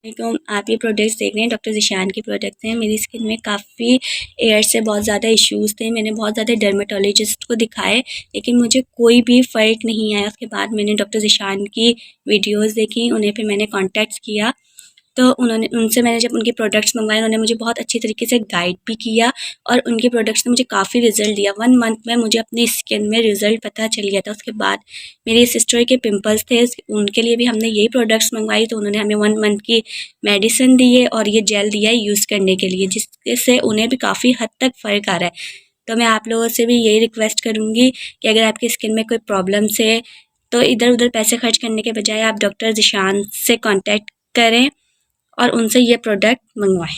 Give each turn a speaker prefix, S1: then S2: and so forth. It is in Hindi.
S1: तो आप ये प्रोडक्ट्स देख रहे हैं, डॉक्टर ज़ीशान के प्रोडक्ट्स हैं। मेरी स्किन में काफ़ी एयर से बहुत ज़्यादा इश्यूज़ थे। मैंने बहुत ज़्यादा डर्मेटोलॉजिस्ट को दिखाए, लेकिन मुझे कोई भी फ़र्क नहीं आया। उसके बाद मैंने डॉक्टर ज़ीशान की वीडियोज़ देखी, उन्हें फिर मैंने कॉन्टैक्ट किया, तो उनसे मैंने जब उनके प्रोडक्ट्स मंगवाए, उन्होंने मुझे बहुत अच्छी तरीके से गाइड भी किया और उनके प्रोडक्ट्स ने मुझे काफ़ी रिज़ल्ट दिया। 1 मंथ में मुझे अपनी स्किन में रिज़ल्ट पता चल गया था। उसके बाद मेरी सिस्टर के पिंपल्स थे, उनके लिए भी हमने यही प्रोडक्ट्स मंगवाई, तो उन्होंने हमें 1 मंथ की मेडिसिन दी है और ये जेल दिया है यूज़ करने के लिए, जिससे उन्हें भी काफ़ी हद तक फ़र्क आ रहा है। तो मैं आप लोगों से भी यही रिक्वेस्ट करूँगी कि अगर आपकी स्किन में कोई प्रॉब्लम्स है, तो इधर-उधर पैसे खर्च करने के बजाय आप डॉक्टर ज़ीशान से कॉन्टैक्ट करें और उनसे ये प्रोडक्ट मंगवाएं।